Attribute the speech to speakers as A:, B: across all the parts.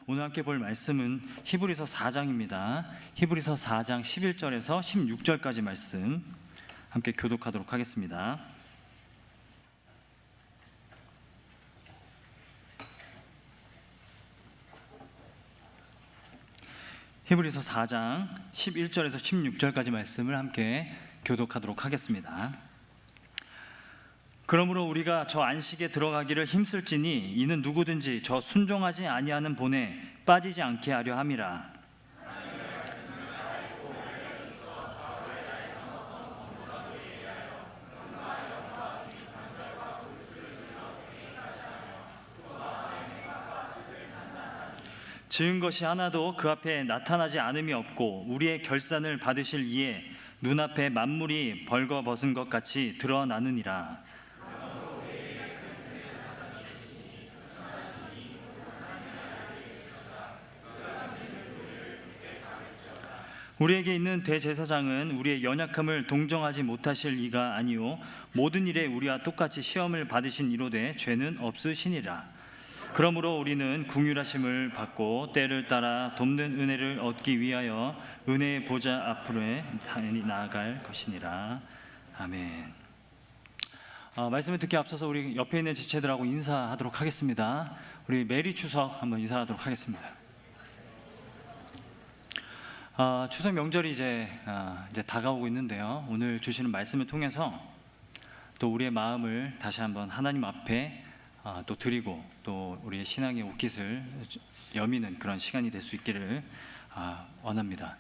A: 오늘 함께 볼 말씀은 히브리서 4장입니다. 히브리서 4장 11절에서 16절까지 말씀 함께 교독하도록 하겠습니다. 히브리서 4장 11절에서 16절까지 말씀을 함께 교독하도록 하겠습니다. 그러므로 우리가 저 안식에 들어가기를 힘쓸지니 이는 누구든지 저 순종하지 아니하는 본에 빠지지 않게 하려 함이라. 지은 것이 하나도 그 앞에 나타나지 않음이 없고 우리의 결산을 받으실 이에 눈앞에 만물이 벌거벗은 것 같이 드러나느니라. 우리에게 있는 대제사장은 우리의 연약함을 동정하지 못하실 이가 아니요 모든 일에 우리와 똑같이 시험을 받으신 이로되 죄는 없으시니라. 그러므로 우리는 긍휼하심을 받고 때를 따라 돕는 은혜를 얻기 위하여 은혜의 보좌 앞으로 당연히 나아갈 것이니라. 아멘. 말씀을 듣기 앞서서 우리 옆에 있는 지체들하고 인사하도록 하겠습니다. 우리 메리 추석 한번 인사하도록 하겠습니다. 추석 명절이 이제 다가오고 있는데요. 오늘 주시는 말씀을 통해서 또 우리의 마음을 다시 한번 하나님 앞에 또 드리고 또 우리의 신앙의 옷깃을 여미는 그런 시간이 될 수 있기를 원합니다.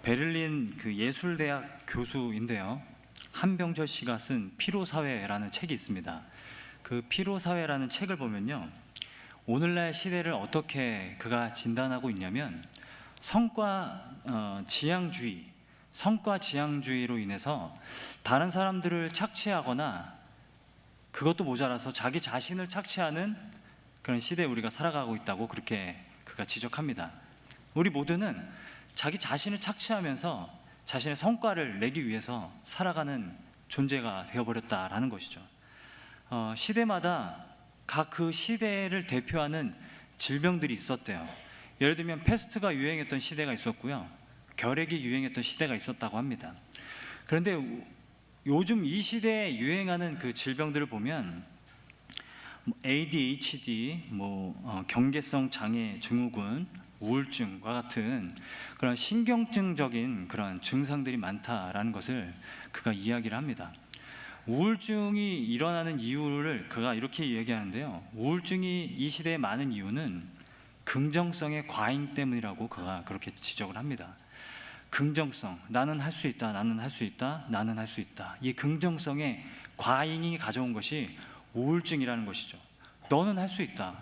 A: 베를린 그 예술대학 교수인데요. 한병철 씨가 쓴 피로사회라는 책이 있습니다. 그 피로사회라는 책을 보면요, 오늘날 시대를 어떻게 그가 진단하고 있냐면 성과 지향주의로 인해서 다른 사람들을 착취하거나 그것도 모자라서 자기 자신을 착취하는 그런 시대에 우리가 살아가고 있다고 그렇게 그가 지적합니다. 우리 모두는 자기 자신을 착취하면서 자신의 성과를 내기 위해서 살아가는 존재가 되어버렸다라는 것이죠. 시대마다 각 그 시대를 대표하는 질병들이 있었대요. 예를 들면 패스트가 유행했던 시대가 있었고요, 결핵이 유행했던 시대가 있었다고 합니다. 그런데 요즘 이 시대에 유행하는 그 질병들을 보면 ADHD, 경계성 장애 증후군, 우울증과 같은 그런 신경증적인 그런 증상들이 많다라는 것을 그가 이야기를 합니다. 우울증이 일어나는 이유를 그가 이렇게 얘기하는데요. 우울증이 이 시대에 많은 이유는 긍정성의 과잉 때문이라고 그가 그렇게 지적을 합니다. 긍정성, 나는 할 수 있다, 나는 할 수 있다, 나는 할 수 있다. 이 긍정성의 과잉이 가져온 것이 우울증이라는 것이죠. 너는 할 수 있다.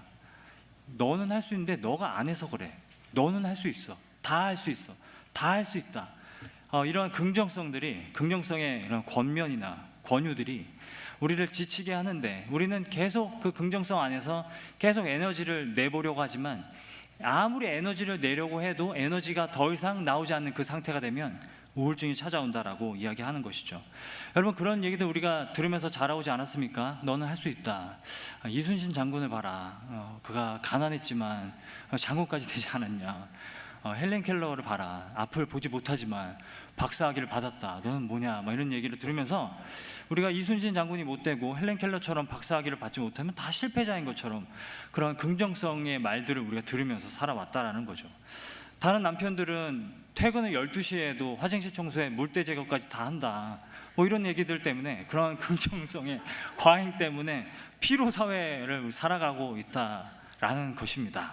A: 너는 할 수 있는데 너가 안 해서 그래. 너는 할 수 있어. 다 할 수 있어. 다 할 수 있다. 이런 긍정성의 이런 권면이나 권유들이 우리를 지치게 하는데, 우리는 계속 그 긍정성 안에서 계속 에너지를 내보려고 하지만 아무리 에너지를 내려고 해도 에너지가 더 이상 나오지 않는 그 상태가 되면 우울증이 찾아온다라고 이야기하는 것이죠. 여러분, 그런 얘기도 우리가 들으면서 자라오지 않았습니까? 너는 할 수 있다. 이순신 장군을 봐라. 그가 가난했지만 장군까지 되지 않았냐. 헬렌 켈러를 봐라. 앞을 보지 못하지만 박사학위를 받았다. 너는 뭐냐? 이런 얘기를 들으면서 우리가 이순신 장군이 못 되고 헬렌 켈러처럼 박사학위를 받지 못하면 다 실패자인 것처럼 그런 긍정성의 말들을 우리가 들으면서 살아왔다라는 거죠. 다른 남편들은 퇴근을 12시에도 화장실 청소에 물때 제거까지 다 한다. 이런 얘기들 때문에, 그런 긍정성의 과잉 때문에 피로사회를 살아가고 있다라는 것입니다.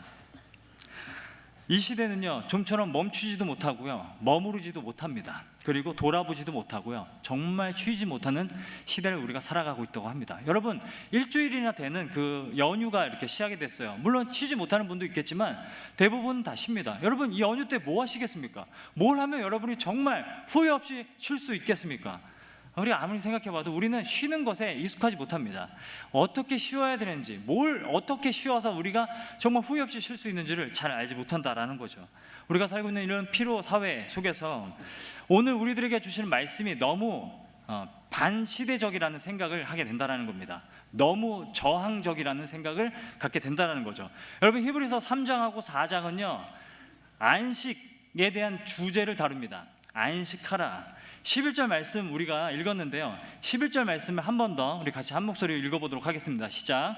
A: 이 시대는요, 좀처럼 멈추지도 못하고요, 머무르지도 못합니다. 그리고 돌아보지도 못하고요, 정말 쉬지 못하는 시대를 우리가 살아가고 있다고 합니다. 여러분, 일주일이나 되는 그 연휴가 이렇게 시작이 됐어요. 물론 쉬지 못하는 분도 있겠지만 대부분은 다 쉽니다. 여러분, 이 연휴 때 뭐 하시겠습니까? 뭘 하면 여러분이 정말 후회 없이 쉴 수 있겠습니까? 우리가 아무리 생각해봐도 우리는 쉬는 것에 익숙하지 못합니다. 어떻게 쉬어야 되는지, 뭘 어떻게 쉬어서 우리가 정말 후회 없이 쉴 수 있는지를 잘 알지 못한다라는 거죠. 우리가 살고 있는 이런 피로 사회 속에서 오늘 우리들에게 주시는 말씀이 너무 반시대적이라는 생각을 하게 된다는 겁니다. 너무 저항적이라는 생각을 갖게 된다는 거죠. 여러분, 히브리서 3장하고 4장은요 안식에 대한 주제를 다룹니다. 안식하라. 11절 말씀 우리가 읽었는데요, 11절 말씀을 한 번 더 우리 같이 한 목소리로 읽어보도록 하겠습니다. 시작.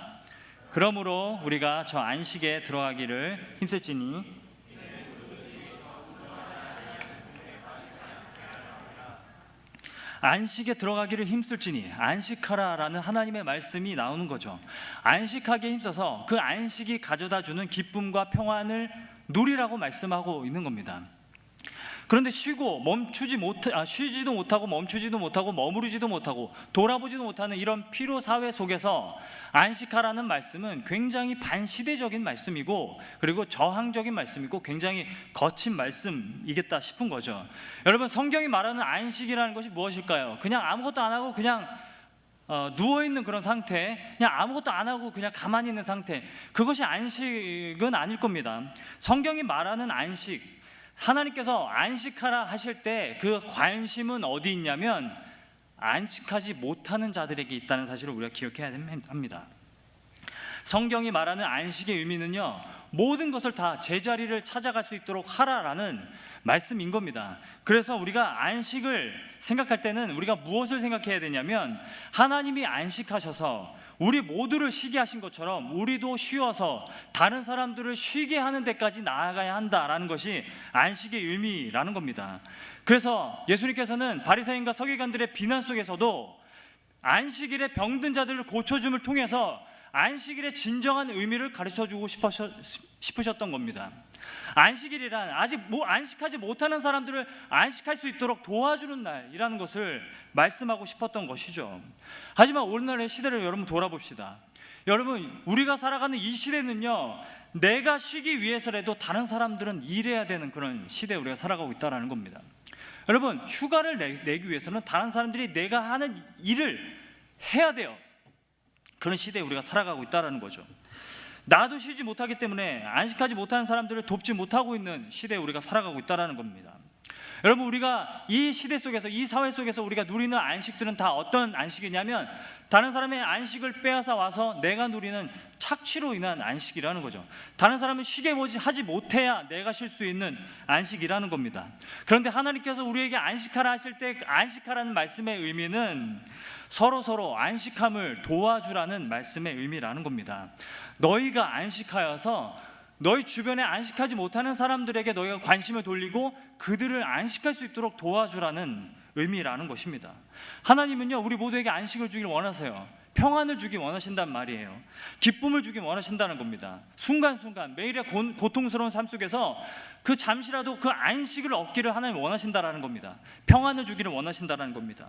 A: 그러므로 우리가 저 안식에 들어가기를 힘쓸지니 안식에 들어가기를 힘쓸지니, 안식하라라는 하나님의 말씀이 나오는 거죠. 안식하기에 힘써서 그 안식이 가져다주는 기쁨과 평안을 누리라고 말씀하고 있는 겁니다. 그런데 쉬지도 못하고 멈추지도 못하고 머무르지도 못하고 돌아보지도 못하는 이런 피로 사회 속에서 안식하라는 말씀은 굉장히 반시대적인 말씀이고, 그리고 저항적인 말씀이고, 굉장히 거친 말씀이겠다 싶은 거죠. 여러분, 성경이 말하는 안식이라는 것이 무엇일까요? 그냥 아무것도 안 하고 그냥 누워있는 그런 상태, 그냥 아무것도 안 하고 그냥 가만히 있는 상태, 그것이 안식은 아닐 겁니다. 성경이 말하는 안식, 하나님께서 안식하라 하실 때 그 관심은 어디 있냐면 안식하지 못하는 자들에게 있다는 사실을 우리가 기억해야 합니다. 성경이 말하는 안식의 의미는요, 모든 것을 다 제자리를 찾아갈 수 있도록 하라라는 말씀인 겁니다. 그래서 우리가 안식을 생각할 때는 우리가 무엇을 생각해야 되냐면, 하나님이 안식하셔서 우리 모두를 쉬게 하신 것처럼 우리도 쉬어서 다른 사람들을 쉬게 하는 데까지 나아가야 한다라는 것이 안식의 의미라는 겁니다. 그래서 예수님께서는 바리새인과 서기관들의 비난 속에서도 안식일에 병든 자들을 고쳐줌을 통해서 안식일의 진정한 의미를 가르쳐주고 싶으셨던 겁니다. 안식일이란 아직 안식하지 못하는 사람들을 안식할 수 있도록 도와주는 날이라는 것을 말씀하고 싶었던 것이죠. 하지만 오늘날의 시대를 여러분 돌아봅시다. 여러분, 우리가 살아가는 이 시대는요, 내가 쉬기 위해서라도 다른 사람들은 일해야 되는 그런 시대에 우리가 살아가고 있다는 겁니다. 여러분, 휴가를 내기 위해서는 다른 사람들이 내가 하는 일을 해야 돼요. 그런 시대에 우리가 살아가고 있다는 거죠. 나도 쉬지 못하기 때문에 안식하지 못하는 사람들을 돕지 못하고 있는 시대에 우리가 살아가고 있다는 겁니다. 여러분, 우리가 이 시대 속에서, 이 사회 속에서 우리가 누리는 안식들은 다 어떤 안식이냐면, 다른 사람의 안식을 빼앗아 와서 내가 누리는 착취로 인한 안식이라는 거죠. 다른 사람은 쉬게 하지 못해야 내가 쉴 수 있는 안식이라는 겁니다. 그런데 하나님께서 우리에게 안식하라 하실 때 안식하라는 말씀의 의미는 서로 안식함을 도와주라는 말씀의 의미라는 겁니다. 너희가 안식하여서 너희 주변에 안식하지 못하는 사람들에게 너희가 관심을 돌리고 그들을 안식할 수 있도록 도와주라는 의미라는 것입니다. 하나님은요, 우리 모두에게 안식을 주길 원하세요. 평안을 주길 원하신단 말이에요. 기쁨을 주길 원하신다는 겁니다. 순간순간 매일의 고통스러운 삶 속에서 그 잠시라도 그 안식을 얻기를 하나님 원하신다라는 겁니다. 평안을 주기를 원하신다라는 겁니다.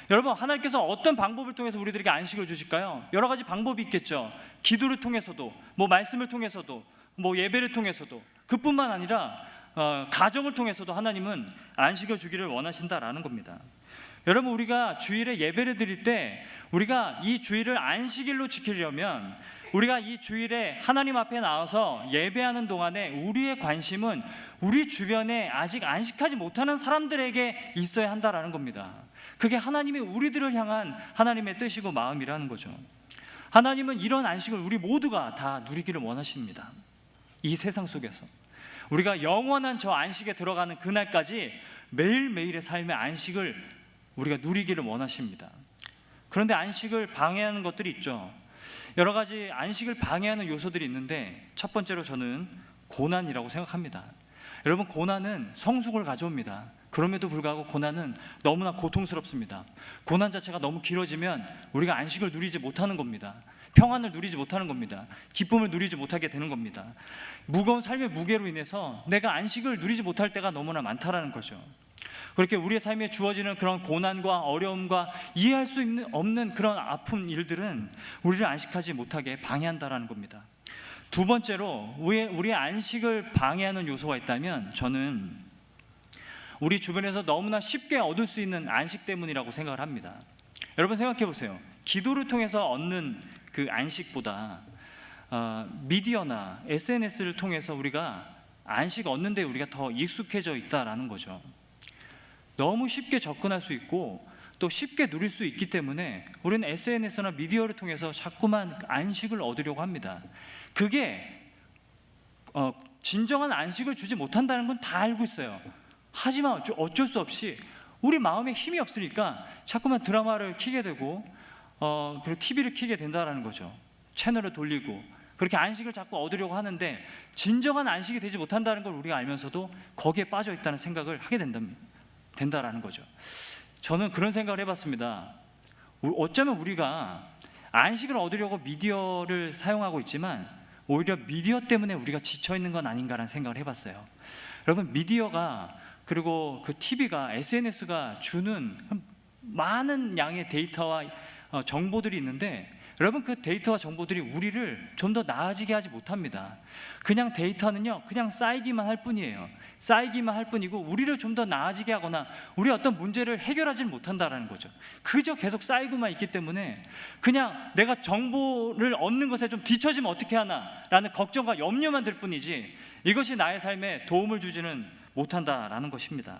A: 여러분, 하나님께서 어떤 방법을 통해서 우리들에게 안식을 주실까요? 여러 가지 방법이 있겠죠. 기도를 통해서도, 말씀을 통해서도, 예배를 통해서도, 그뿐만 아니라 가정을 통해서도 하나님은 안식을 주기를 원하신다라는 겁니다. 여러분, 우리가 주일에 예배를 드릴 때 우리가 이 주일을 안식일로 지키려면, 우리가 이 주일에 하나님 앞에 나와서 예배하는 동안에 우리의 관심은 우리 주변에 아직 안식하지 못하는 사람들에게 있어야 한다라는 겁니다. 그게 하나님이 우리들을 향한 하나님의 뜻이고 마음이라는 거죠. 하나님은 이런 안식을 우리 모두가 다 누리기를 원하십니다. 이 세상 속에서 우리가 영원한 저 안식에 들어가는 그날까지 매일매일의 삶의 안식을 우리가 누리기를 원하십니다. 그런데 안식을 방해하는 것들이 있죠. 여러 가지 안식을 방해하는 요소들이 있는데, 첫 번째로 저는 고난이라고 생각합니다. 여러분, 고난은 성숙을 가져옵니다. 그럼에도 불구하고 고난은 너무나 고통스럽습니다. 고난 자체가 너무 길어지면 우리가 안식을 누리지 못하는 겁니다. 평안을 누리지 못하는 겁니다. 기쁨을 누리지 못하게 되는 겁니다. 무거운 삶의 무게로 인해서 내가 안식을 누리지 못할 때가 너무나 많다라는 거죠. 그렇게 우리의 삶에 주어지는 그런 고난과 어려움과 이해할 수 없는 그런 아픈 일들은 우리를 안식하지 못하게 방해한다라는 겁니다. 두 번째로 우리의 안식을 방해하는 요소가 있다면, 저는 우리 주변에서 너무나 쉽게 얻을 수 있는 안식 때문이라고 생각을 합니다. 여러분, 생각해 보세요. 기도를 통해서 얻는 그 안식보다 미디어나 SNS를 통해서 우리가 안식 얻는 데 우리가 더 익숙해져 있다라는 거죠. 너무 쉽게 접근할 수 있고 또 쉽게 누릴 수 있기 때문에 우리는 SNS나 미디어를 통해서 자꾸만 안식을 얻으려고 합니다. 그게 진정한 안식을 주지 못한다는 건 다 알고 있어요. 하지만 어쩔 수 없이 우리 마음에 힘이 없으니까 자꾸만 드라마를 켜게 되고 그리고 TV를 켜게 된다는 거죠. 채널을 돌리고 그렇게 안식을 자꾸 얻으려고 하는데 진정한 안식이 되지 못한다는 걸 우리가 알면서도 거기에 빠져 있다는 생각을 하게 된다라는 거죠. 저는 그런 생각을 해봤습니다. 어쩌면 우리가 안식을 얻으려고 미디어를 사용하고 있지만 오히려 미디어 때문에 우리가 지쳐 있는 건 아닌가라는 생각을 해봤어요. 여러분, 미디어가 그리고 그 TV가 SNS가 주는 많은 양의 데이터와 정보들이 있는데 여러분, 그 데이터와 정보들이 우리를 좀 더 나아지게 하지 못합니다. 그냥 데이터는요, 그냥 쌓이기만 할 뿐이에요. 쌓이기만 할 뿐이고 우리를 좀 더 나아지게 하거나 우리 어떤 문제를 해결하지 못한다라는 거죠. 그저 계속 쌓이고만 있기 때문에 그냥 내가 정보를 얻는 것에 좀 뒤처지면 어떻게 하나라는 걱정과 염려만 들 뿐이지 이것이 나의 삶에 도움을 주지는 못한다라는 것입니다.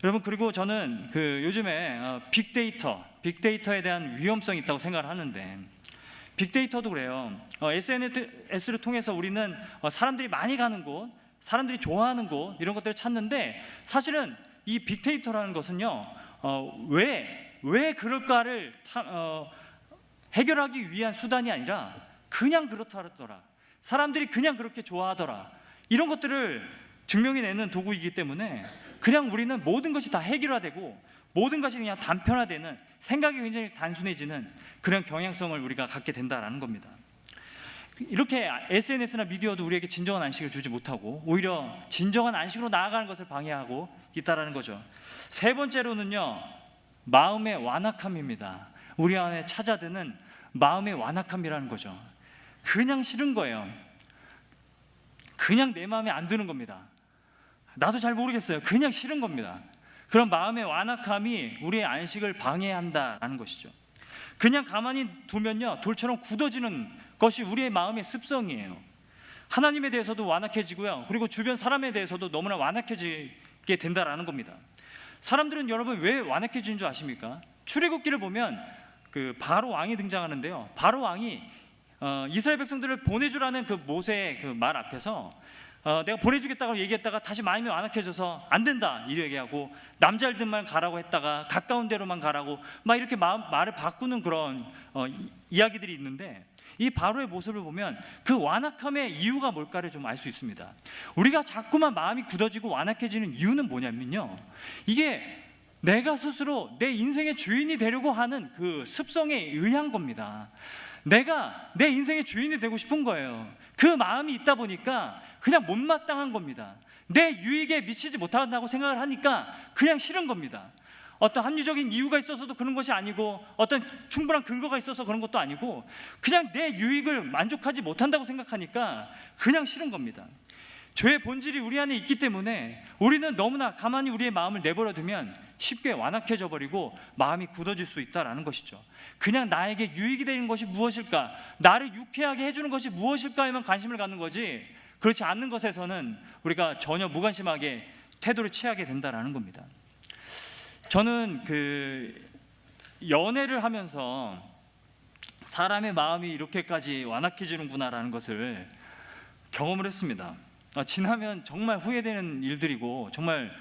A: 여러분, 그리고 저는 요즘에 빅데이터에 대한 위험성이 있다고 생각을 하는데, 빅데이터도 그래요. SNS를 통해서 우리는 사람들이 많이 가는 곳, 사람들이 좋아하는 곳, 이런 것들을 찾는데 사실은 이 빅데이터라는 것은요, 왜 그럴까를 해결하기 위한 수단이 아니라 그냥 그렇더라, 사람들이 그냥 그렇게 좋아하더라, 이런 것들을 증명해내는 도구이기 때문에 그냥 우리는 모든 것이 다 해결화되고 모든 것이 그냥 단편화되는, 생각이 굉장히 단순해지는 그런 경향성을 우리가 갖게 된다라는 겁니다. 이렇게 SNS나 미디어도 우리에게 진정한 안식을 주지 못하고 오히려 진정한 안식으로 나아가는 것을 방해하고 있다라는 거죠. 세 번째로는요, 마음의 완악함입니다. 우리 안에 찾아드는 마음의 완악함이라는 거죠. 그냥 싫은 거예요. 그냥 내 마음에 안 드는 겁니다. 나도 잘 모르겠어요. 그냥 싫은 겁니다. 그런 마음의 완악함이 우리의 안식을 방해한다라는 것이죠. 그냥 가만히 두면요, 돌처럼 굳어지는 것이 우리의 마음의 습성이에요. 하나님에 대해서도 완악해지고요, 그리고 주변 사람에 대해서도 너무나 완악해지게 된다라는 겁니다. 사람들은 여러분 왜 완악해지는 줄 아십니까? 출애굽기를 보면 그 바로 왕이 등장하는데요, 바로 왕이 이스라엘 백성들을 보내주라는 그 모세의 그 말 앞에서 내가 보내주겠다고 얘기했다가 다시 마음이 완악해져서 안 된다 이렇게 얘기하고, 남자들만 가라고 했다가 가까운 데로만 가라고 막 이렇게 말을 바꾸는 그런 이야기들이 있는데, 이 바로의 모습을 보면 그 완악함의 이유가 뭘까를 좀 알 수 있습니다. 우리가 자꾸만 마음이 굳어지고 완악해지는 이유는 뭐냐면요, 이게 내가 스스로 내 인생의 주인이 되려고 하는 그 습성에 의한 겁니다. 내가 내 인생의 주인이 되고 싶은 거예요. 그 마음이 있다 보니까 그냥 못마땅한 겁니다. 내 유익에 미치지 못한다고 생각을 하니까 그냥 싫은 겁니다. 어떤 합리적인 이유가 있어서도 그런 것이 아니고 어떤 충분한 근거가 있어서 그런 것도 아니고 그냥 내 유익을 만족하지 못한다고 생각하니까 그냥 싫은 겁니다. 죄의 본질이 우리 안에 있기 때문에 우리는 너무나 가만히 우리의 마음을 내버려 두면 쉽게 완악해져 버리고 마음이 굳어질 수 있다는 것이죠. 그냥 나에게 유익이 되는 것이 무엇일까, 나를 유쾌하게 해주는 것이 무엇일까에만 관심을 갖는 거지, 그렇지 않는 것에서는 우리가 전혀 무관심하게 태도를 취하게 된다는 겁니다. 저는 연애를 하면서 사람의 마음이 이렇게까지 완악해지는구나라는 것을 경험을 했습니다. 지나면 정말 후회되는 일들이고, 정말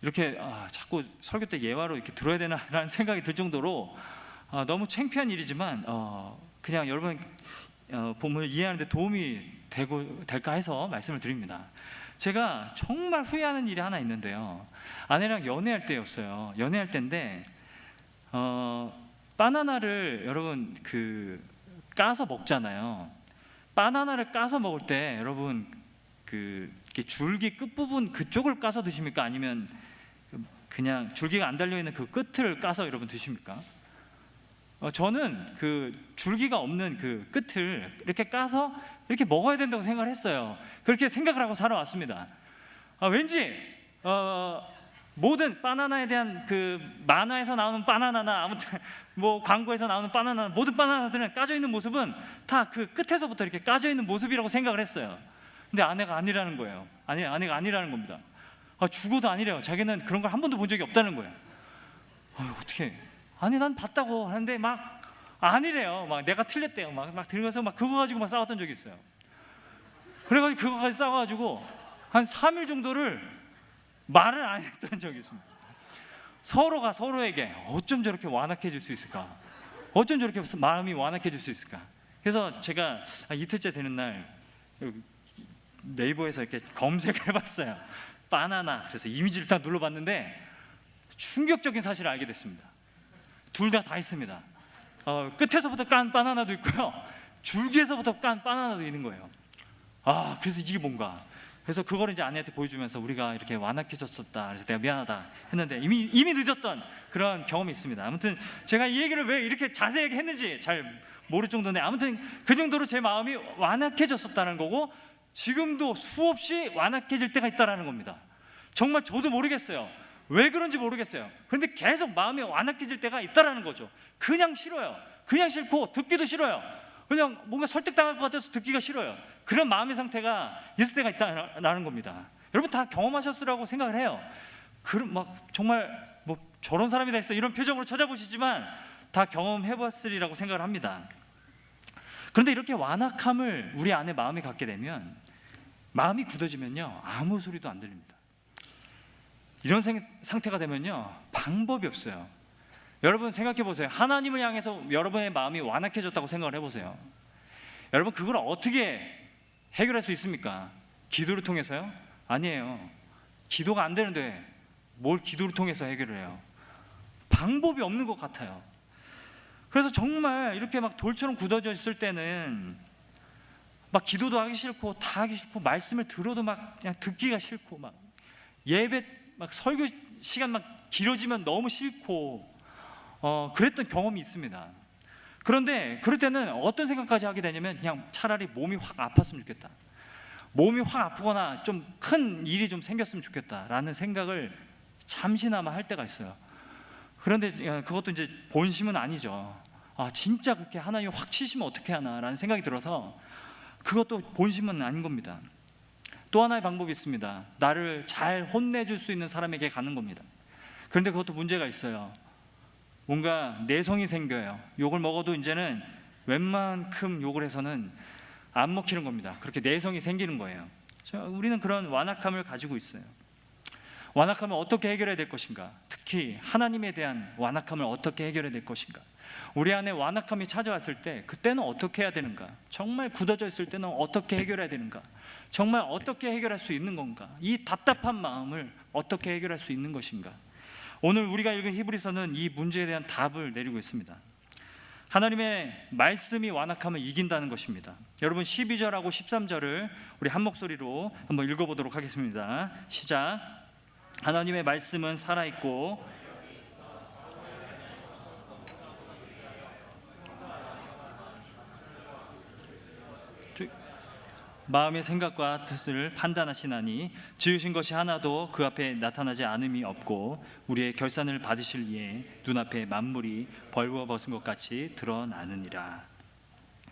A: 이렇게 자꾸 설교 때 예화로 이렇게 들어야 되나라는 생각이 들 정도로 너무 창피한 일이지만 그냥 여러분 본문을 이해하는 데 도움이 될까 해서 말씀을 드립니다. 제가 정말 후회하는 일이 하나 있는데요, 아내랑 연애할 때였어요. 연애할 때인데 바나나를 여러분 까서 먹잖아요. 바나나를 까서 먹을 때 여러분 이렇게 줄기 끝부분 그쪽을 까서 드십니까? 아니면 그냥 줄기가 안 달려있는 그 끝을 까서 여러분 드십니까? 저는 그 줄기가 없는 그 끝을 이렇게 까서 이렇게 먹어야 된다고 생각을 했어요. 그렇게 생각을 하고 살아왔습니다. 왠지 모든 바나나에 대한 그 만화에서 나오는 바나나나 아무튼 뭐 광고에서 나오는 바나나, 모든 바나나들은 까져 있는 모습은 다 그 끝에서부터 이렇게 까져 있는 모습이라고 생각을 했어요. 근데 아내가 아니라는 거예요. 아내가 아니라는 겁니다. 죽어도 아니래요. 자기는 그런 걸 한 번도 본 적이 없다는 거예요. 어떻게? 아니 난 봤다고 하는데 막 아니래요. 막 내가 틀렸대요. 막 들면서 막 그거 가지고 막 싸웠던 적이 있어요. 그래가지고 그거까지 싸워가지고 한 3일 정도를 말을 안 했던 적이 있습니다. 서로가 서로에게 어쩜 저렇게 완악해질 수 있을까? 어쩜 저렇게 마음이 완악해질 수 있을까? 그래서 제가 이틀째 되는 날 네이버에서 이렇게 검색을 해봤어요. 바나나. 그래서 이미지를 딱 눌러봤는데 충격적인 사실을 알게 됐습니다. 둘 다 있습니다. 끝에서부터 깐 바나나도 있고요, 줄기에서부터 깐 바나나도 있는 거예요. 그래서 이게 뭔가. 그래서 그걸 이제 아내한테 보여주면서 우리가 이렇게 완악해졌었다. 그래서 내가 미안하다 했는데 이미 늦었던 그런 경험이 있습니다. 아무튼 제가 이 얘기를 왜 이렇게 자세하게 했는지 잘 모를 정도인데, 아무튼 그 정도로 제 마음이 완악해졌었다는 거고, 지금도 수없이 완악해질 때가 있다는 겁니다. 정말 저도 모르겠어요. 왜 그런지 모르겠어요. 그런데 계속 마음이 완악해질 때가 있다는 거죠. 그냥 싫어요. 그냥 싫고 듣기도 싫어요. 그냥 뭔가 설득당할 것 같아서 듣기가 싫어요. 그런 마음의 상태가 있을 때가 있다는 겁니다. 여러분 다 경험하셨으라고 생각을 해요. 막 정말 뭐 저런 사람이 다 있어 이런 표정으로 찾아보시지만 다 경험해봤으리라고 생각을 합니다. 그런데 이렇게 완악함을 우리 안에 마음이 갖게 되면, 마음이 굳어지면요, 아무 소리도 안 들립니다. 이런 상태가 되면요, 방법이 없어요. 여러분 생각해 보세요. 하나님을 향해서 여러분의 마음이 완악해졌다고 생각을 해보세요. 여러분 그걸 어떻게 해결할 수 있습니까? 기도를 통해서요? 아니에요. 기도가 안 되는데 뭘 기도를 통해서 해결을 해요? 방법이 없는 것 같아요. 그래서 정말 이렇게 막 돌처럼 굳어져 있을 때는 막 기도도 하기 싫고 다 하기 싫고, 말씀을 들어도 막 그냥 듣기가 싫고, 막 예배 막 설교 시간 막 길어지면 너무 싫고, 그랬던 경험이 있습니다. 그런데 그럴 때는 어떤 생각까지 하게 되냐면, 그냥 차라리 몸이 확 아팠으면 좋겠다, 몸이 확 아프거나 좀 큰 일이 좀 생겼으면 좋겠다라는 생각을 잠시나마 할 때가 있어요. 그런데 그것도 이제 본심은 아니죠. 진짜 그렇게 하나님이 확 치시면 어떻게 하나라는 생각이 들어서 그것도 본심은 아닌 겁니다. 또 하나의 방법이 있습니다. 나를 잘 혼내줄 수 있는 사람에게 가는 겁니다. 그런데 그것도 문제가 있어요. 뭔가 내성이 생겨요. 욕을 먹어도 이제는 웬만큼 욕을 해서는 안 먹히는 겁니다. 그렇게 내성이 생기는 거예요. 우리는 그런 완악함을 가지고 있어요. 완악함을 어떻게 해결해야 될 것인가? 특히 하나님에 대한 완악함을 어떻게 해결해야 될 것인가? 우리 안에 완악함이 찾아왔을 때 그때는 어떻게 해야 되는가? 정말 굳어져 있을 때는 어떻게 해결해야 되는가? 정말 어떻게 해결할 수 있는 건가? 이 답답한 마음을 어떻게 해결할 수 있는 것인가? 오늘 우리가 읽은 히브리서는 이 문제에 대한 답을 내리고 있습니다. 하나님의 말씀이 완악함을 이긴다는 것입니다. 여러분 12절하고 13절을 우리 한 목소리로 한번 읽어보도록 하겠습니다. 시작. 하나님의 말씀은 살아있고 마음의 생각과 뜻을 판단하시나니 지으신 것이 하나도 그 앞에 나타나지 않음이 없고 우리의 결산을 받으실 이에 눈앞에 만물이 벌거벗은 것 같이 드러나느니라.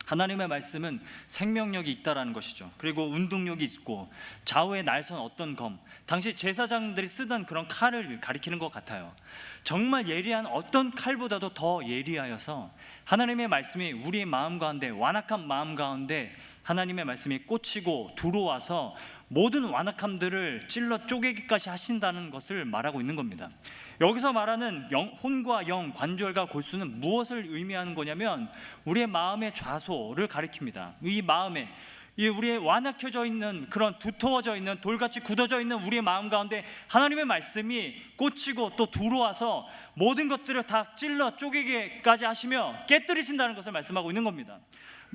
A: 하나님의 말씀은 생명력이 있다라는 것이죠. 그리고 운동력이 있고 좌우에 날선 어떤 검, 당시 제사장들이 쓰던 그런 칼을 가리키는 것 같아요. 정말 예리한 어떤 칼보다도 더 예리하여서 하나님의 말씀이 우리의 마음 가운데, 완악한 마음 가운데 하나님의 말씀이 꽂히고 들어와서 모든 완악함들을 찔러 쪼개기까지 하신다는 것을 말하고 있는 겁니다. 여기서 말하는 혼과 영, 관절과 골수는 무엇을 의미하는 거냐면 우리의 마음의 좌소를 가리킵니다. 이 마음에 우리의 완악해져 있는, 그런 두터워져 있는, 돌같이 굳어져 있는 우리의 마음 가운데 하나님의 말씀이 꽂히고 또 들어와서 모든 것들을 다 찔러 쪼개기까지 하시며 깨뜨리신다는 것을 말씀하고 있는 겁니다.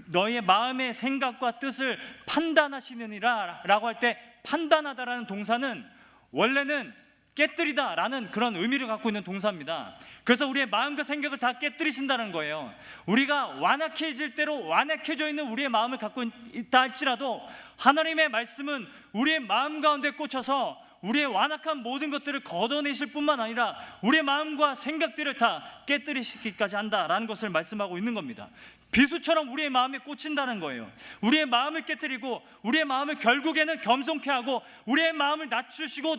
A: 너희의 마음의 생각과 뜻을 판단하시느니라 라고 할 때, 판단하다라는 동사는 원래는 깨뜨리다 라는 그런 의미를 갖고 있는 동사입니다. 그래서 우리의 마음과 생각을 다 깨뜨리신다는 거예요. 우리가 완악해질 대로 완악해져 있는 우리의 마음을 갖고 있다 할지라도 하나님의 말씀은 우리의 마음 가운데 꽂혀서 우리의 완악한 모든 것들을 걷어내실 뿐만 아니라 우리의 마음과 생각들을 다 깨뜨리시기까지 한다라는 것을 말씀하고 있는 겁니다. 비수처럼 우리의 마음에 꽂힌다는 거예요. 우리의 마음을 깨뜨리고 우리의 마음을 결국에는 겸손케 하고 우리의 마음을 낮추셔서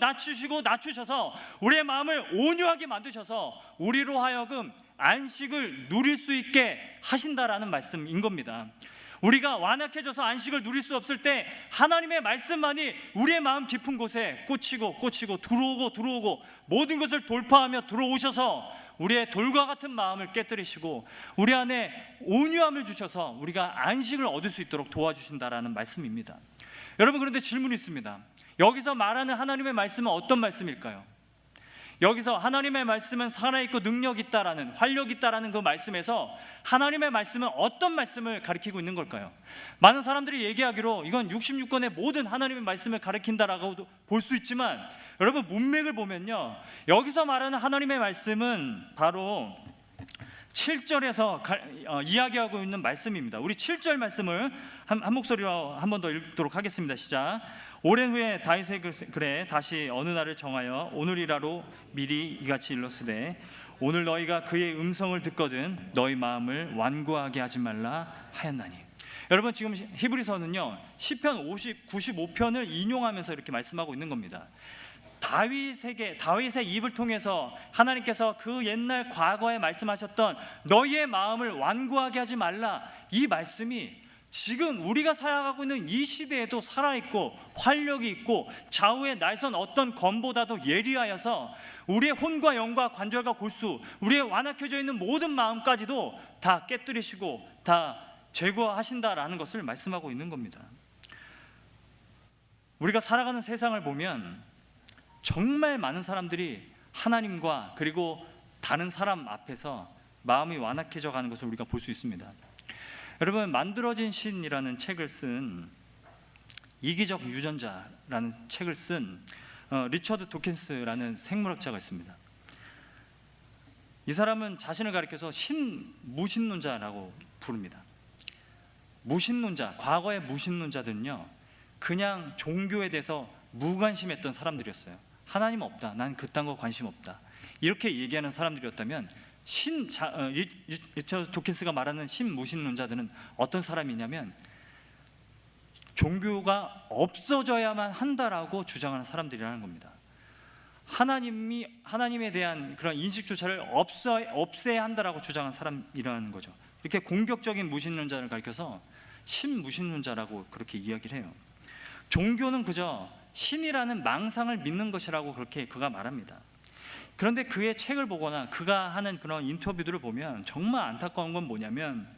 A: 우리의 마음을 온유하게 만드셔서 우리로 하여금 안식을 누릴 수 있게 하신다라는 말씀인 겁니다. 우리가 완악해져서 안식을 누릴 수 없을 때 하나님의 말씀만이 우리의 마음 깊은 곳에 꽂히고 들어오고 모든 것을 돌파하며 들어오셔서 우리의 돌과 같은 마음을 깨뜨리시고 우리 안에 온유함을 주셔서 우리가 안식을 얻을 수 있도록 도와주신다라는 말씀입니다. 여러분, 그런데 질문이 있습니다. 여기서 말하는 하나님의 말씀은 어떤 말씀일까요? 여기서 하나님의 말씀은 살아있고 능력 있다라는, 활력 있다라는 그 말씀에서 하나님의 말씀은 어떤 말씀을 가리키고 있는 걸까요? 많은 사람들이 얘기하기로 이건 66권의 모든 하나님의 말씀을 가리킨다라고도 볼 수 있지만, 여러분 문맥을 보면요, 여기서 말하는 하나님의 말씀은 바로 7절에서 이야기하고 있는 말씀입니다. 우리 7절 말씀을 한 목소리로 한 번 더 읽도록 하겠습니다. 시작. 오랜 후에 다윗의 글에 다시 어느 날을 정하여 오늘이라로 미리 이같이 일렀으되 오늘 너희가 그의 음성을 듣거든 너희 마음을 완고하게 하지 말라 하였나니. 여러분, 지금 히브리서는요 시편 95편을 인용하면서 이렇게 말씀하고 있는 겁니다. 다윗의 입을 통해서 하나님께서 그 옛날 과거에 말씀하셨던 너희의 마음을 완고하게 하지 말라, 이 말씀이 지금 우리가 살아가고 있는 이 시대에도 살아있고 활력이 있고 좌우의 날선 어떤 검보다도 예리하여서 우리의 혼과 영과 관절과 골수, 우리의 완악해져 있는 모든 마음까지도 다 깨뜨리시고 다 제거하신다라는 것을 말씀하고 있는 겁니다. 우리가 살아가는 세상을 보면 정말 많은 사람들이 하나님과 그리고 다른 사람 앞에서 마음이 완악해져 가는 것을 우리가 볼 수 있습니다. 여러분, 만들어진 신이라는 책을 쓴 이기적 유전자라는 책을 쓴 리처드 도킨스라는 생물학자가 있습니다. 이 사람은 자신을 가리켜서 무신론자라고 부릅니다. 무신론자, 과거의 무신론자들은요 그냥 종교에 대해서 무관심했던 사람들이었어요. 하나님 없다, 난 그딴 거 관심 없다, 이렇게 얘기하는 사람들이었다면 리처드 도킨스가 말하는 신무신론자들은 어떤 사람이냐면 종교가 없어져야만 한다라고 주장하는 사람들이라는 겁니다. 하나님에 대한 그런 인식조차를 없애야 한다라고 주장하는 사람이라는 거죠. 이렇게 공격적인 무신론자를 가리켜서 신무신론자라고 그렇게 이야기를 해요. 종교는 그저 신이라는 망상을 믿는 것이라고 그렇게 그가 말합니다. 그런데 그의 책을 보거나 그가 하는 그런 인터뷰들을 보면 정말 안타까운 건 뭐냐면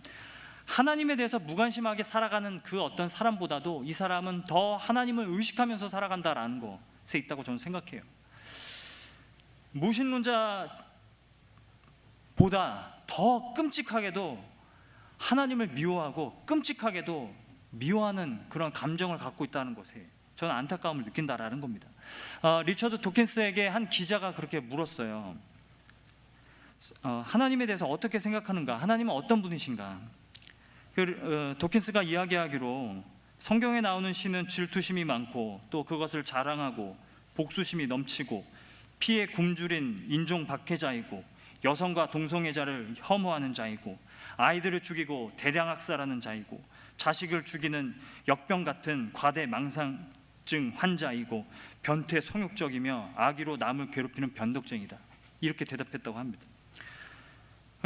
A: 하나님에 대해서 무관심하게 살아가는 그 어떤 사람보다도 이 사람은 더 하나님을 의식하면서 살아간다라는 것에 있다고 저는 생각해요. 무신론자보다 더 끔찍하게도 하나님을 미워하고 끔찍하게도 미워하는 그런 감정을 갖고 있다는 것에 저는 안타까움을 느낀다라는 겁니다. 리처드 도킨스에게 한 기자가 그렇게 물었어요. 하나님에 대해서 어떻게 생각하는가? 하나님은 어떤 분이신가? 도킨스가 이야기하기로 성경에 나오는 신은 질투심이 많고 또 그것을 자랑하고 복수심이 넘치고 피에 굶주린 인종 박해자이고 여성과 동성애자를 혐오하는 자이고 아이들을 죽이고 대량 학살하는 자이고 자식을 죽이는 역병 같은 과대 망상증 환자이고 변태 성욕적이며 악의로 남을 괴롭히는 변덕쟁이다, 이렇게 대답했다고 합니다.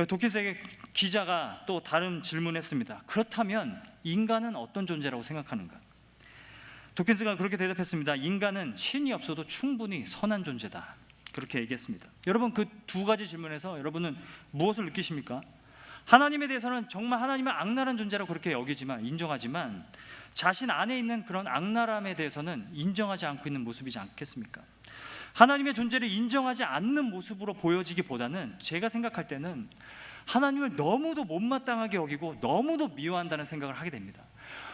A: 도킨스에게 기자가 또 다른 질문했습니다. 그렇다면 인간은 어떤 존재라고 생각하는가? 도킨스가 그렇게 대답했습니다. 인간은 신이 없어도 충분히 선한 존재다, 그렇게 얘기했습니다. 여러분, 그 두 가지 질문에서 여러분은 무엇을 느끼십니까? 하나님에 대해서는 정말 하나님은 악랄한 존재라고 그렇게 인정하지만 자신 안에 있는 그런 악랄함에 대해서는 인정하지 않고 있는 모습이지 않겠습니까? 하나님의 존재를 인정하지 않는 모습으로 보여지기보다는 제가 생각할 때는 하나님을 너무도 못마땅하게 여기고 너무도 미워한다는 생각을 하게 됩니다.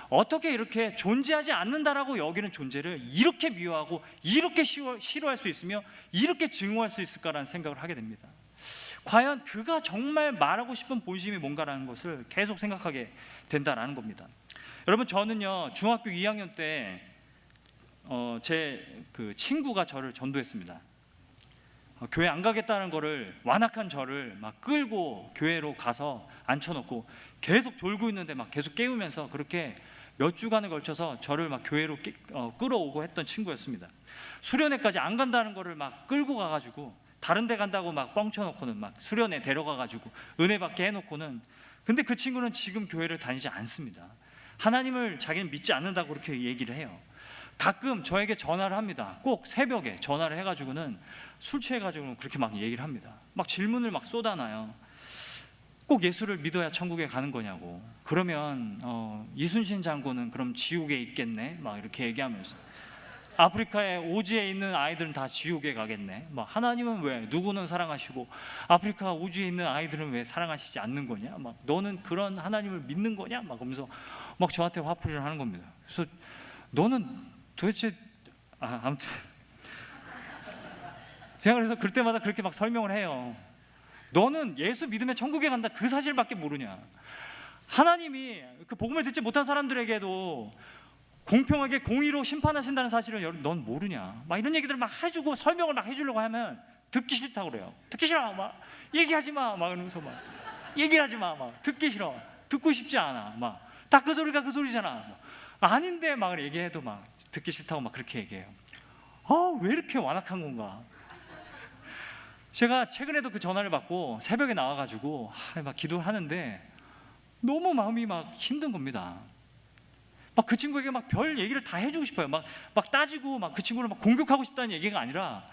A: 어떻게 이렇게 존재하지 않는다라고 여기는 존재를 이렇게 미워하고 이렇게 싫어할 수 있으며 이렇게 증오할 수 있을까라는 생각을 하게 됩니다. 과연 그가 정말 말하고 싶은 본심이 뭔가라는 것을 계속 생각하게 된다라는 겁니다. 여러분, 저는요 중학교 2학년 때 제 그 친구가 저를 전도했습니다. 교회 안 가겠다는 거를 완악한 저를 막 끌고 교회로 가서 앉혀놓고 계속 졸고 있는데 막 계속 깨우면서 그렇게 몇 주간에 걸쳐서 저를 막 교회로 끌어오고 했던 친구였습니다. 수련회까지 안 간다는 거를 막 끌고 가가지고 다른 데 간다고 막 뻥쳐놓고는 막 수련회 데려가가지고 은혜 받게 해놓고는, 근데 그 친구는 지금 교회를 다니지 않습니다. 하나님을 자기는 믿지 않는다고 그렇게 얘기를 해요. 가끔 저에게 전화를 합니다. 꼭 새벽에 전화를 해가지고는 술 취해가지고는 그렇게 막 얘기를 합니다. 막 질문을 막 쏟아놔요. 꼭 예수를 믿어야 천국에 가는 거냐고. 그러면 이순신 장군은 그럼 지옥에 있겠네? 막 이렇게 얘기하면서, 아프리카의 오지에 있는 아이들은 다 지옥에 가겠네? 막 하나님은 왜, 누구는 사랑하시고 아프리카 오지에 있는 아이들은 왜 사랑하시지 않는 거냐? 막 너는 그런 하나님을 믿는 거냐? 막 그러면서 막 저한테 화풀이를 하는 겁니다. 그래서 너는 도대체 아무튼 제가 그래서 그럴 때마다 그렇게 막 설명을 해요. 너는 예수 믿으면 천국에 간다 그 사실밖에 모르냐? 하나님이 그 복음을 듣지 못한 사람들에게도 공평하게 공의로 심판하신다는 사실을 넌 모르냐? 막 이런 얘기들을 막 해주고 설명을 막 해주려고 하면 듣기 싫다고 그래요. 듣기 싫어, 막 얘기하지 마, 막 이러면서 막 얘기하지 마, 막 듣기 싫어, 듣고 싶지 않아, 막 다 그 소리가 그 소리잖아, 막. 아닌데 막 얘기해도 막 듣기 싫다고 막 그렇게 얘기해요. 왜 이렇게 완악한 건가? 제가 최근에도 그 전화를 받고 새벽에 나와가지고 막 기도하는데 너무 마음이 막 힘든 겁니다. 막 그 친구에게 막 별 얘기를 다 해주고 싶어요. 막 따지고 막 그 친구를 막 공격하고 싶다는 얘기가 아니라,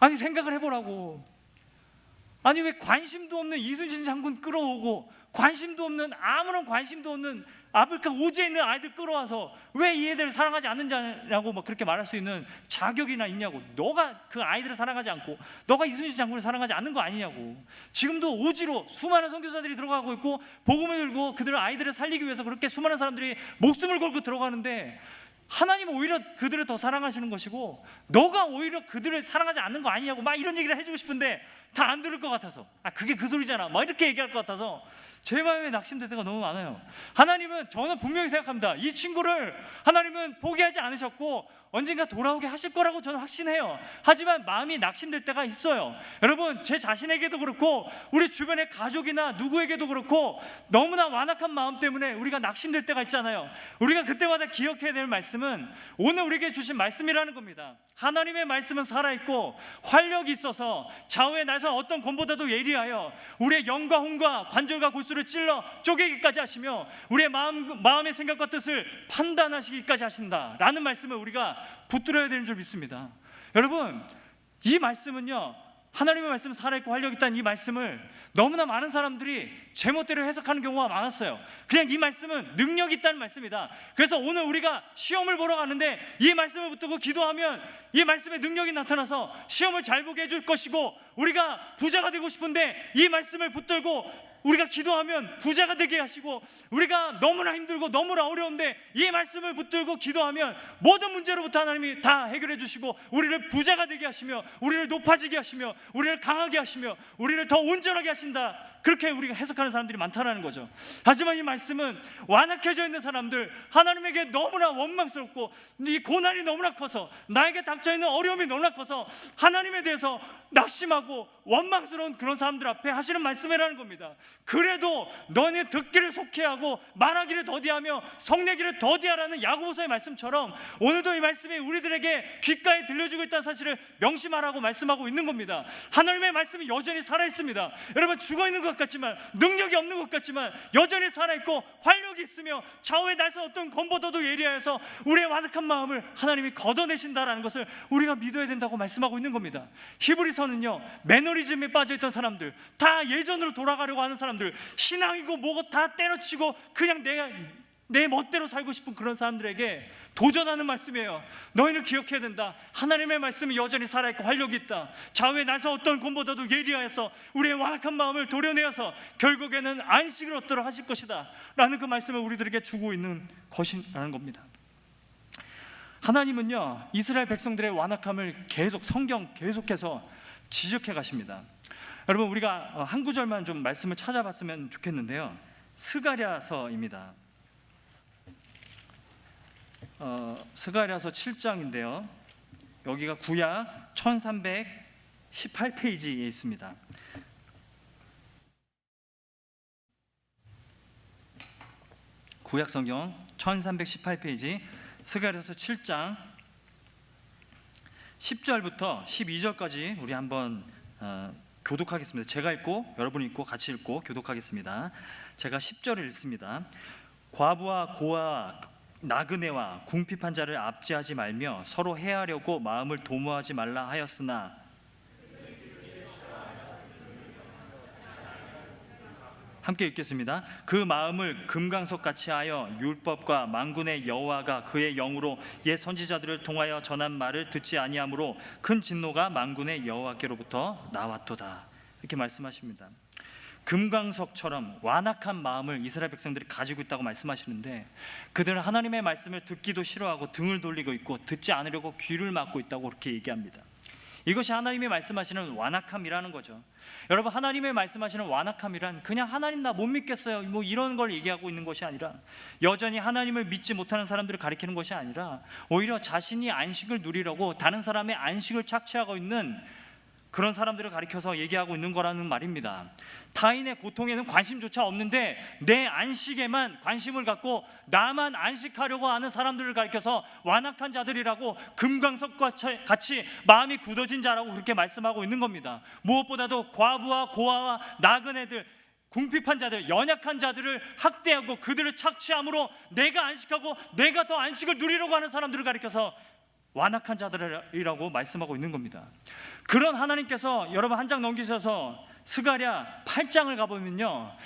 A: 아니 생각을 해보라고. 아니 왜 관심도 없는 이순신 장군 끌어오고 관심도 없는, 아무런 관심도 없는 아프리카 오지에 있는 아이들 끌어와서 왜 이 애들을 사랑하지 않느냐고 막 그렇게 말할 수 있는 자격이나 있냐고. 너가 그 아이들을 사랑하지 않고 너가 이순신 장군을 사랑하지 않는 거 아니냐고. 지금도 오지로 수많은 선교사들이 들어가고 있고 복음을 들고 그들 아이들을 살리기 위해서 그렇게 수많은 사람들이 목숨을 걸고 들어가는데, 하나님은 오히려 그들을 더 사랑하시는 것이고 너가 오히려 그들을 사랑하지 않는 거 아니냐고 막 이런 얘기를 해주고 싶은데 다 안 들을 것 같아서, 그게 그 소리잖아 막 이렇게 얘기할 것 같아서 제 마음에 낙심될 때가 너무 많아요. 하나님은, 저는 분명히 생각합니다. 이 친구를 하나님은 포기하지 않으셨고 언젠가 돌아오게 하실 거라고 저는 확신해요. 하지만 마음이 낙심될 때가 있어요. 여러분, 제 자신에게도 그렇고 우리 주변의 가족이나 누구에게도 그렇고 너무나 완악한 마음 때문에 우리가 낙심될 때가 있잖아요. 우리가 그때마다 기억해야 될 말씀은 오늘 우리에게 주신 말씀이라는 겁니다. 하나님의 말씀은 살아있고 활력이 있어서 좌우의 날선 어떤 검보다도 예리하여 우리의 영과 혼과 관절과 골수를 찔러 쪼개기까지 하시며 우리의 마음의 생각과 뜻을 판단하시기까지 하신다라는 말씀을 우리가 붙들어야 되는 줄 믿습니다. 여러분, 이 말씀은요, 하나님의 말씀은 살아있고 활력이 있다는 이 말씀을 너무나 많은 사람들이 제멋대로 해석하는 경우가 많았어요. 그냥 이 말씀은 능력이 있다는 말씀이다. 그래서 오늘 우리가 시험을 보러 가는데 이 말씀을 붙들고 기도하면 이 말씀의 능력이 나타나서 시험을 잘 보게 해줄 것이고, 우리가 부자가 되고 싶은데 이 말씀을 붙들고 우리가 기도하면 부자가 되게 하시고, 우리가 너무나 힘들고 너무나 어려운데 이 말씀을 붙들고 기도하면 모든 문제로부터 하나님이 다 해결해 주시고 우리를 부자가 되게 하시며 우리를 높아지게 하시며 우리를 강하게 하시며 우리를 더 온전하게 하신다, 그렇게 우리가 해석하는 사람들이 많다는 거죠. 하지만 이 말씀은 완악해져 있는 사람들, 하나님에게 너무나 원망스럽고 이 고난이 너무나 커서, 나에게 닥쳐있는 어려움이 너무나 커서 하나님에 대해서 낙심하고 원망스러운 그런 사람들 앞에 하시는 말씀이라는 겁니다. 그래도 너는 듣기를 속히하고 말하기를 더디하며 성내기를 더디하라는 야고보서의 말씀처럼 오늘도 이 말씀이 우리들에게 귓가에 들려주고 있다는 사실을 명심하라고 말씀하고 있는 겁니다. 하나님의 말씀이 여전히 살아있습니다. 여러분, 죽어있는 것 같지만, 능력이 없는 것 같지만 여전히 살아있고 활력이 있으며 좌우의 날선 어떤 검보다도 예리하여서 우리의 완악한 마음을 하나님이 걷어내신다라는 것을 우리가 믿어야 된다고 말씀하고 있는 겁니다. 히브리서는요, 매너리즘에 빠져있던 사람들, 다 예전으로 돌아가려고 하는 사람들, 신앙이고 뭐고 다 때려치고 그냥 내 멋대로 살고 싶은 그런 사람들에게 도전하는 말씀이에요. 너희는 기억해야 된다. 하나님의 말씀이 여전히 살아있고 활력이 있다. 좌우의 날선 어떤 검보다도 예리하여서 우리의 완악한 마음을 도려내어서 결국에는 안식을 얻도록 하실 것이다 라는 그 말씀을 우리들에게 주고 있는 것이라는 겁니다. 하나님은요, 이스라엘 백성들의 완악함을 성경 계속해서 지적해 가십니다. 여러분, 우리가 한 구절만 좀 말씀을 찾아봤으면 좋겠는데요, 스가랴서입니다. 스가랴서 7장인데요. 여기가 구약 1318페이지에 있습니다. 구약 성경 1318페이지 스가랴서 7장 10절부터 12절까지 우리 한번 교독하겠습니다. 제가 읽고 여러분이 읽고 같이 읽고 교독하겠습니다. 제가 10절을 읽습니다. 과부와 고아 나그네와 궁핍한 자를 압제하지 말며 서로 해하려고 마음을 도모하지 말라 하였으나 함께 읽겠습니다. 그 마음을 금강석같이 하여 율법과 만군의 여호와가 그의 영으로 옛 선지자들을 통하여 전한 말을 듣지 아니하므로 큰 진노가 만군의 여호와께로부터 나왔도다. 이렇게 말씀하십니다. 금강석처럼 완악한 마음을 이스라엘 백성들이 가지고 있다고 말씀하시는데, 그들은 하나님의 말씀을 듣기도 싫어하고 등을 돌리고 있고 듣지 않으려고 귀를 막고 있다고 그렇게 얘기합니다. 이것이 하나님이 말씀하시는 완악함이라는 거죠. 여러분, 하나님의 말씀하시는 완악함이란 그냥 하나님 나 못 믿겠어요 뭐 이런 걸 얘기하고 있는 것이 아니라, 여전히 하나님을 믿지 못하는 사람들을 가리키는 것이 아니라, 오히려 자신이 안식을 누리려고 다른 사람의 안식을 착취하고 있는 그런 사람들을 가리켜서 얘기하고 있는 거라는 말입니다. 타인의 고통에는 관심조차 없는데 내 안식에만 관심을 갖고 나만 안식하려고 하는 사람들을 가리켜서 완악한 자들이라고, 금강석과 같이 마음이 굳어진 자라고 그렇게 말씀하고 있는 겁니다. 무엇보다도 과부와 고아와 나그네들, 궁핍한 자들, 연약한 자들을 학대하고 그들을 착취함으로 내가 안식하고 내가 더 안식을 누리려고 하는 사람들을 가리켜서 완악한 자들이라고 말씀하고 있는 겁니다. 그런 하나님께서 여러분 한 장 넘기셔서 스가랴 8장을 가보면요,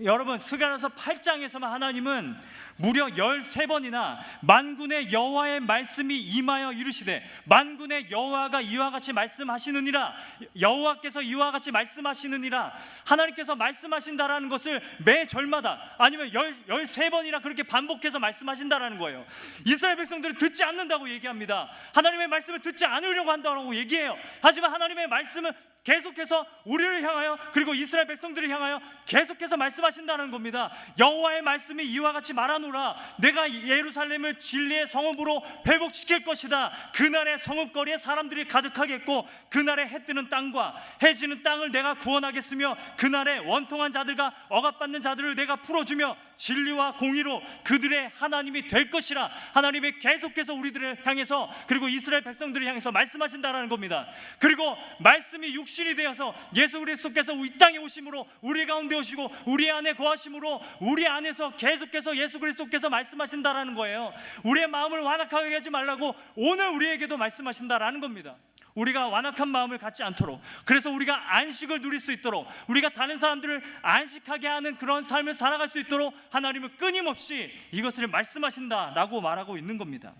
A: 여러분 스가랴서 8장에서만 하나님은 무려 13번이나 만군의 여호와의 말씀이 임하여 이르시되, 만군의 여호와가 이와 같이 말씀하시느니라, 여호와께서 이와 같이 말씀하시느니라, 하나님께서 말씀하신다라는 것을 매 절마다 아니면 13번이나 그렇게 반복해서 말씀하신다라는 거예요. 이스라엘 백성들은 듣지 않는다고 얘기합니다. 하나님의 말씀을 듣지 않으려고 한다고 얘기해요. 하지만 하나님의 말씀은 계속해서 우리를 향하여, 그리고 이스라엘 백성들을 향하여 계속해서 말씀하신다는 겁니다. 여호와의 말씀이 이와 같이 말하노라, 내가 예루살렘을 진리의 성읍으로 회복시킬 것이다. 그날의 성읍거리에 사람들이 가득하겠고, 그날에 해 뜨는 땅과 해 지는 땅을 내가 구원하겠으며, 그날에 원통한 자들과 억압받는 자들을 내가 풀어주며 진리와 공의로 그들의 하나님이 될 것이라. 하나님이 계속해서 우리들을 향해서, 그리고 이스라엘 백성들을 향해서 말씀하신다라는 겁니다. 그리고 말씀이 육신이 되어서 예수 그리스도께서 이 땅에 오심으로 우리 가운데 오시고 우리 안에 거하심으로 우리 안에서 계속해서 예수 그리스도께서 말씀하신다라는 거예요. 우리의 마음을 완악하게 하지 말라고 오늘 우리에게도 말씀하신다라는 겁니다. 우리가 완악한 마음을 갖지 않도록, 그래서 우리가 안식을 누릴 수 있도록, 우리가 다른 사람들을 안식하게 하는 그런 삶을 살아갈 수 있도록 하나님은 끊임없이 이것을 말씀하신다라고 말하고 있는 겁니다.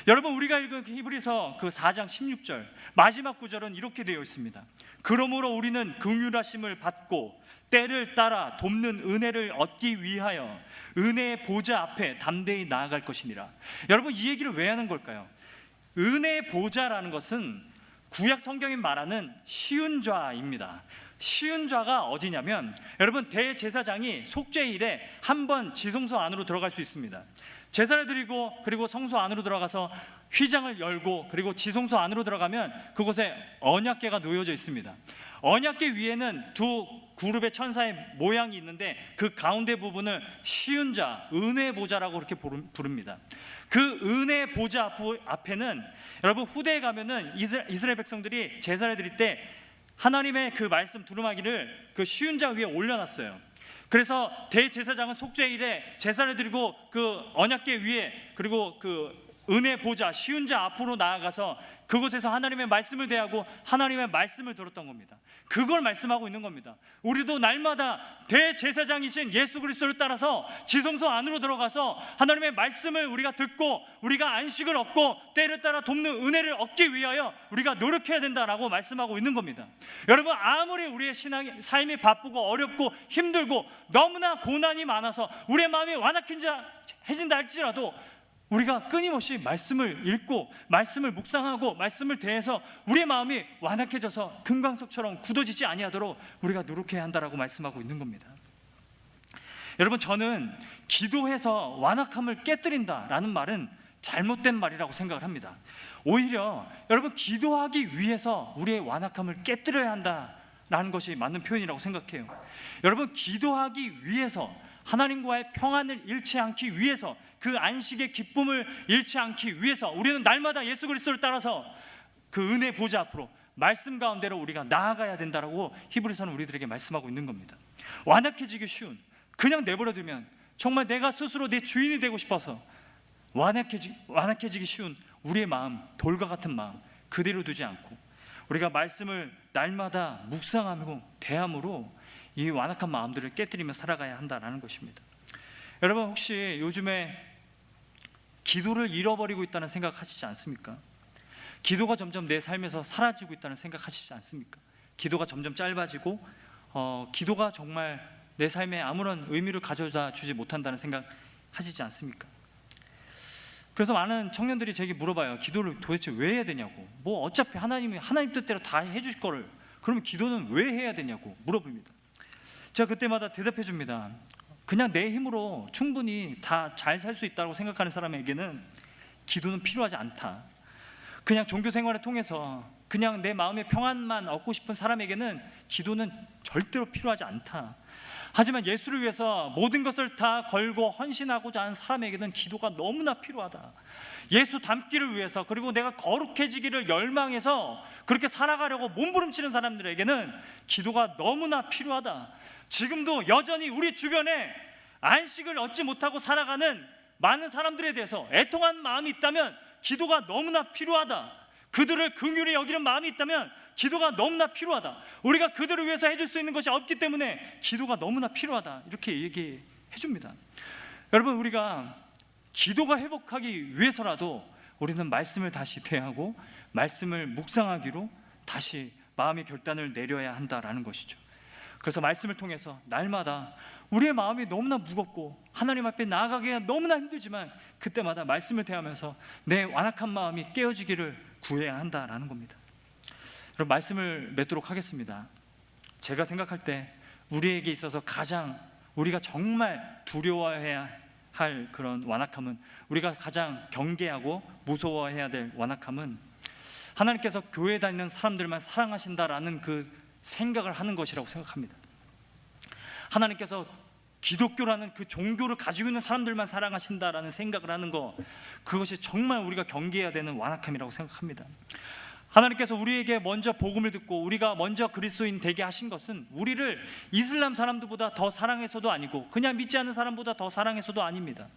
A: 여러분, 우리가 읽은 히브리서 그 4장 16절 마지막 구절은 이렇게 되어 있습니다. 그러므로 우리는 긍휼하심을 받고 때를 따라 돕는 은혜를 얻기 위하여 은혜의 보좌 앞에 담대히 나아갈 것이니라. 여러분, 이 얘기를 왜 하는 걸까요? 은혜의 보좌라는 것은 구약 성경이 말하는 시은좌입니다. 시은좌가 어디냐면, 여러분 대제사장이 속죄일에 한 번 지성소 안으로 들어갈 수 있습니다. 제사를 드리고 그리고 성소 안으로 들어가서 휘장을 열고 그리고 지성소 안으로 들어가면 그곳에 언약궤가 놓여져 있습니다. 언약궤 위에는 두 그룹의 천사의 모양이 있는데 그 가운데 부분을 시은좌, 은혜의 보좌라고 그렇게 부릅니다. 그 은혜의 보좌 앞에는 여러분 후대에 가면은 이스라엘 백성들이 제사를 드릴 때 하나님의 그 말씀 두루마기를 그 시은좌 위에 올려놨어요. 그래서 대제사장은 속죄일에 제사를 드리고 그 언약궤 위에, 그리고 그 은혜 보좌 시은좌 앞으로 나아가서 그곳에서 하나님의 말씀을 대하고 하나님의 말씀을 들었던 겁니다. 그걸 말씀하고 있는 겁니다. 우리도 날마다 대제사장이신 예수 그리스도를 따라서 지성소 안으로 들어가서 하나님의 말씀을 우리가 듣고 우리가 안식을 얻고 때를 따라 돕는 은혜를 얻기 위하여 우리가 노력해야 된다라고 말씀하고 있는 겁니다. 여러분, 아무리 우리의 삶이 바쁘고 어렵고 힘들고 너무나 고난이 많아서 우리의 마음이 완악해진다 할지라도 우리가 끊임없이 말씀을 읽고 말씀을 묵상하고 말씀을 대해서 우리의 마음이 완악해져서 금강석처럼 굳어지지 아니하도록 우리가 노력해야 한다라고 말씀하고 있는 겁니다. 여러분, 저는 기도해서 완악함을 깨뜨린다라는 말은 잘못된 말이라고 생각을 합니다. 오히려 여러분, 기도하기 위해서 우리의 완악함을 깨뜨려야 한다라는 것이 맞는 표현이라고 생각해요. 여러분, 기도하기 위해서, 하나님과의 평안을 잃지 않기 위해서, 그 안식의 기쁨을 잃지 않기 위해서 우리는 날마다 예수 그리스도를 따라서 그 은혜 보좌 앞으로 말씀 가운데로 우리가 나아가야 된다라고 히브리서는 우리들에게 말씀하고 있는 겁니다. 완악해지기 쉬운, 그냥 내버려두면 정말 내가 스스로 내 주인이 되고 싶어서 완악해지기 쉬운 우리의 마음, 돌과 같은 마음 그대로 두지 않고 우리가 말씀을 날마다 묵상하고 대함으로 이 완악한 마음들을 깨뜨리며 살아가야 한다는 것입니다. 여러분, 혹시 요즘에 기도를 잃어버리고 있다는 생각 하시지 않습니까? 기도가 점점 내 삶에서 사라지고 있다는 생각 하시지 않습니까? 기도가 점점 짧아지고 기도가 정말 내 삶에 아무런 의미를 가져다 주지 못한다는 생각 하시지 않습니까? 그래서 많은 청년들이 제게 물어봐요. 기도를 도대체 왜 해야 되냐고. 뭐 어차피 하나님 뜻대로 다 해주실 거를, 그러면 기도는 왜 해야 되냐고 물어봅니다. 제가 그때마다 대답해 줍니다. 그냥 내 힘으로 충분히 다 잘 살 수 있다고 생각하는 사람에게는 기도는 필요하지 않다. 그냥 종교 생활을 통해서 그냥 내 마음의 평안만 얻고 싶은 사람에게는 기도는 절대로 필요하지 않다. 하지만 예수를 위해서 모든 것을 다 걸고 헌신하고자 하는 사람에게는 기도가 너무나 필요하다. 예수 닮기를 위해서, 그리고 내가 거룩해지기를 열망해서 그렇게 살아가려고 몸부림치는 사람들에게는 기도가 너무나 필요하다. 지금도 여전히 우리 주변에 안식을 얻지 못하고 살아가는 많은 사람들에 대해서 애통한 마음이 있다면 기도가 너무나 필요하다. 그들을 긍휼히 여기는 마음이 있다면 기도가 너무나 필요하다. 우리가 그들을 위해서 해줄 수 있는 것이 없기 때문에 기도가 너무나 필요하다. 이렇게 얘기해 줍니다. 여러분, 우리가 기도가 회복하기 위해서라도 우리는 말씀을 다시 대하고 말씀을 묵상하기로 다시 마음의 결단을 내려야 한다라는 것이죠. 그래서 말씀을 통해서 날마다 우리의 마음이 너무나 무겁고 하나님 앞에 나아가기가 너무나 힘들지만 그때마다 말씀을 대하면서 내 완악한 마음이 깨어지기를 구해야 한다라는 겁니다. 여러분, 말씀을 맺도록 하겠습니다. 제가 생각할 때 우리에게 있어서 가장 우리가 정말 두려워해야 할 그런 완악함은, 우리가 가장 경계하고 무서워해야 될 완악함은 하나님께서 교회 다니는 사람들만 사랑하신다라는 그 생각을 하는 것이라고 생각합니다. 하나님께서 기독교라는 그 종교를 가지고 있는 사람들만 사랑하신다라는 생각을 하는 것, 그것이 정말 우리가 경계해야 되는 완악함이라고 생각합니다. 하나님께서 우리에게 먼저 복음을 듣고 우리가 먼저 그리스도인 되게 하신 것은 우리를 이슬람 사람들보다 더 사랑해서도 아니고 그냥 믿지 않는 사람보다 더 사랑해서도 아닙니다.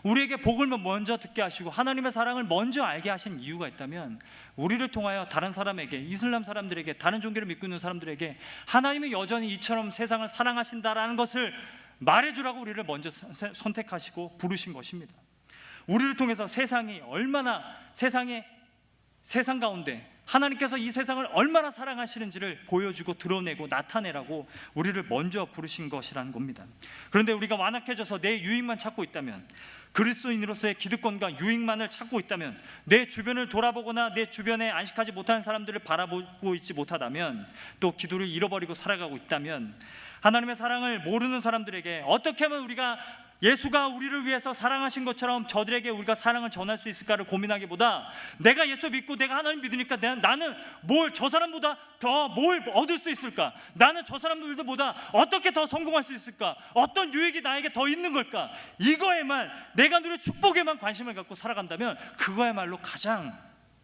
A: 우리에게 복음을 먼저 듣게 하시고 하나님의 사랑을 먼저 알게 하신 이유가 있다면 우리를 통하여 다른 사람에게, 이슬람 사람들에게, 다른 종교를 믿고 있는 사람들에게 하나님이 여전히 이처럼 세상을 사랑하신다라는 것을 말해주라고 우리를 먼저 선택하시고 부르신 것입니다. 우리를 통해서 세상이 얼마나 세상 가운데 하나님께서 이 세상을 얼마나 사랑하시는지를 보여주고 드러내고 나타내라고 우리를 먼저 부르신 것이라는 겁니다. 그런데 우리가 완악해져서 내 유익만 찾고 있다면, 그리스도인으로서의 기득권과 유익만을 찾고 있다면, 내 주변을 돌아보거나 내 주변에 안식하지 못하는 사람들을 바라보고 있지 못하다면, 또 기도를 잃어버리고 살아가고 있다면, 하나님의 사랑을 모르는 사람들에게 어떻게 하면 우리가 예수가 우리를 위해서 사랑하신 것처럼 저들에게 우리가 사랑을 전할 수 있을까를 고민하기보다, 내가 예수 믿고 내가 하나님 믿으니까 나는 저 사람보다 더 뭘 얻을 수 있을까? 나는 저 사람들보다 어떻게 더 성공할 수 있을까? 어떤 유익이 나에게 더 있는 걸까? 이거에만, 내가 누릴 축복에만 관심을 갖고 살아간다면 그거야말로 가장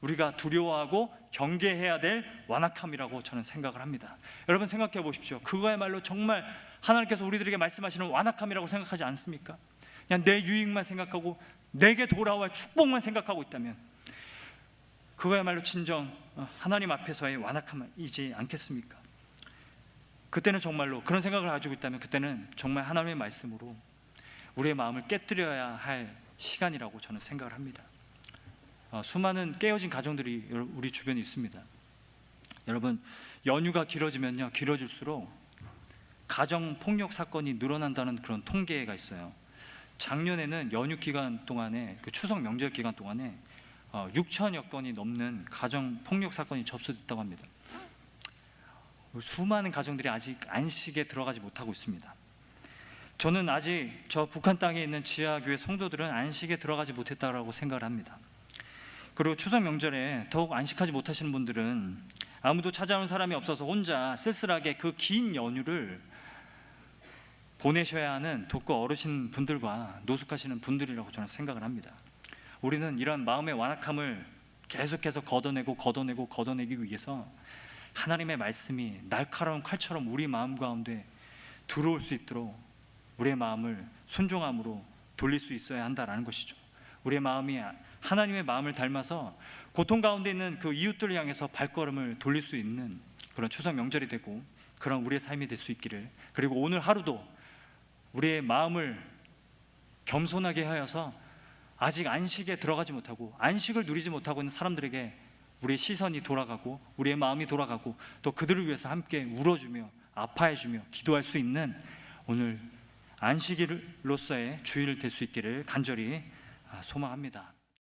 A: 우리가 두려워하고 경계해야 될 완악함이라고 저는 생각을 합니다. 여러분, 생각해 보십시오. 그거야말로 정말 하나님께서 우리들에게 말씀하시는 완악함이라고 생각하지 않습니까? 그냥 내 유익만 생각하고 내게 돌아올 축복만 생각하고 있다면 그거야말로 진정 하나님 앞에서의 완악함이지 않겠습니까? 그때는 정말로 그런 생각을 가지고 있다면 그때는 정말 하나님의 말씀으로 우리의 마음을 깨뜨려야 할 시간이라고 저는 생각을 합니다. 수많은 깨어진 가정들이 우리 주변에 있습니다. 여러분, 연휴가 길어지면요, 길어질수록 가정폭력 사건이 늘어난다는 그런 통계가 있어요. 작년에는 연휴 기간 동안에, 그 추석 명절 기간 동안에 6천여 건이 넘는 가정폭력 사건이 접수됐다고 합니다. 수많은 가정들이 아직 안식에 들어가지 못하고 있습니다. 저는 아직 저 북한 땅에 있는 지하교회 성도들은 안식에 들어가지 못했다고 생각을 합니다. 그리고 추석 명절에 더욱 안식하지 못하시는 분들은 아무도 찾아오는 사람이 없어서 혼자 쓸쓸하게 그 긴 연휴를 보내셔야 하는 독거 어르신 분들과 노숙하시는 분들이라고 저는 생각을 합니다. 우리는 이런 마음의 완악함을 계속해서 걷어내기 위해서 하나님의 말씀이 날카로운 칼처럼 우리 마음 가운데 들어올 수 있도록 우리의 마음을 순종함으로 돌릴 수 있어야 한다는 것이죠. 우리의 마음이 하나님의 마음을 닮아서 고통 가운데 있는 그 이웃들을 향해서 발걸음을 돌릴 수 있는 그런 추석 명절이 되고 그런 우리의 삶이 될 수 있기를, 그리고 오늘 하루도 우리의 마음을 겸손하게 하여서 아직 안식에 들어가지 못하고 안식을 누리지 못하고 있는 사람들에게 우리의 시선이 돌아가고 우리의 마음이 돌아가고 또 그들을 위해서 함께 울어주며 아파해주며 기도할 수 있는 오늘 안식일로서의 주일 될 수 있기를 간절히 소망합니다.